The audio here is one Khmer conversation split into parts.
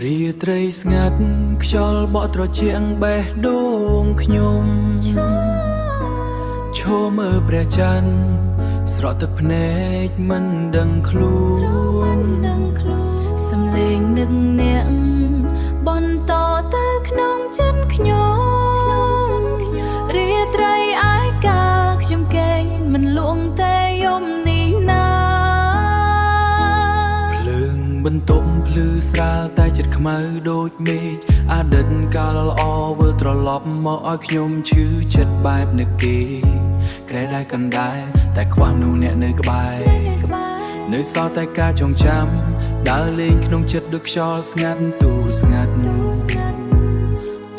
រាត្រីស្ងាត់ខ្យល់បក់ត្រជាក់បេះដូងខ្ញុំឈរមើលព្រះច័ន្ទស្រក់ទឹកភ្នែកមិនដឹងខ្លួនសំឡេងនឹកអ្នកបន្តទៅក្នុងចិត្តខ្ញុំរាត្រីអាយកាខ្ញុំកេងមិនលួងតែយំនេះណាភ្លើងបន្ទប់ភ្លឺស្រាលតែចិត្តខ្មៅដូចមេឃអតីតកាលល្អវិលត្រឡប់មកឲ្យខ្ញុំឈឺចិត្តបែបនឹកគេក្រែដែរកណ្ដែលតែខ្វះមនុស្សអ្នកនៅក្បែរនៅសល់តែការចងចាំដើរលេងក្នុងចិត្តដូចខ្យល់ស្ងាត់ទូស្ងាត់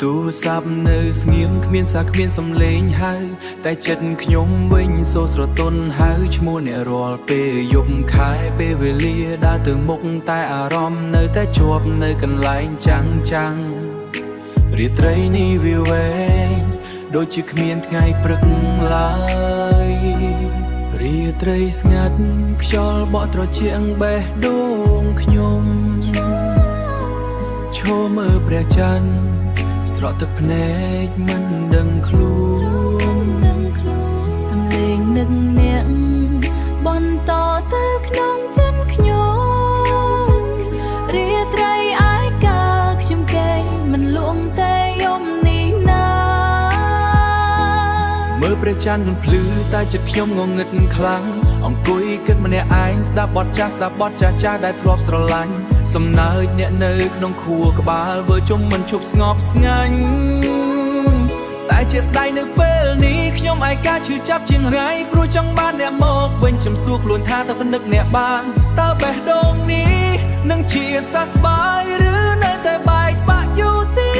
ទូរស័ព្ទនៅស្ងៀមគ្មានសារគ្មានសំឡេងហៅតែចិត្តខ្ញុំវិញសូរស្រទន់ហៅឈ្មោះអ្នករាល់ពេលយប់ខែពេលវេលាដើរទៅមុខតែអារម្មណ៍នៅតែជាប់នៅកន្លែងចាំងរាត្រីនេះវាវែងដូចជាគ្មានថ្ងៃព្រឹកឡើយរាត្រីស្ងាត់ខ្យល់បក់ត្រជាក់បេះដូងខ្ញុំឈរមើលព្រះច័ន្ទស្រក់ទឹកភ្នែកមិនដឹងខ្លួនសំឡេងនឹកអ្នកបន្តទៅក្នុងចិត្តខ្ញុំរាត្រីអាយកាខ្ញុំកេងមិនលួងតែយំនេះណាមើលព្រះច័ន្ទនឹងភ្លឺតែចិត្តខ្ញុំងងឹតខ្លាំងអង្គុយគិតម្នាក់ឯងស្ដាប់បទចាស់ដែលធ្លាប់ស្រឡាញ់សំណើចអ្នកនៅក្នុងខួរក្បាលវើជុំមិនឈប់ស្ងប់ស្ងាញ់តែជាស្ដាយនៅពេលនេះខ្ញុំឯកាឈឺចាប់ជាងរៃព្រោះចង់បានអ្នកមកវិញខ្ញុំសួរខ្លួនថាតើប៉ុណ្ណឹកអ្នកបានតើបេះដូងនេះនឹងជាសះស្បើយឬនៅតែបែកបាក់យូរទៀ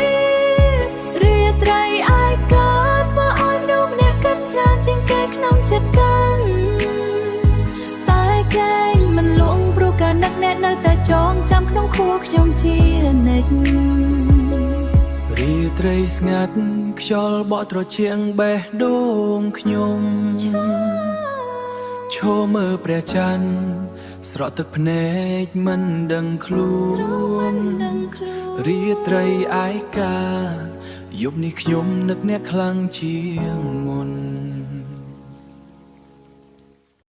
តរាត្រីឯកាធ្វើឲ្យមនុស្សម្នាក់គិតច្រើនជាងគេក្នុងចិត្តកាន់តែគេមិនលួងព្រោះការនឹកអ្នកនៅតែចងចាំក្នុងខួរខ្ញុំជានិច្ចរាត្រីស្ងាត់ខ្យល់បក់ត្រជាក់បេះដូងខ្ញុំឈរមើលព្រះច័ន្ទស្រក់ទឹកភ្នែកមិនដឹងខ្លួនរាត្រីឯកាយប់នេះខ្ញុំនឹកអ្នកខ្លាំងជាងមុន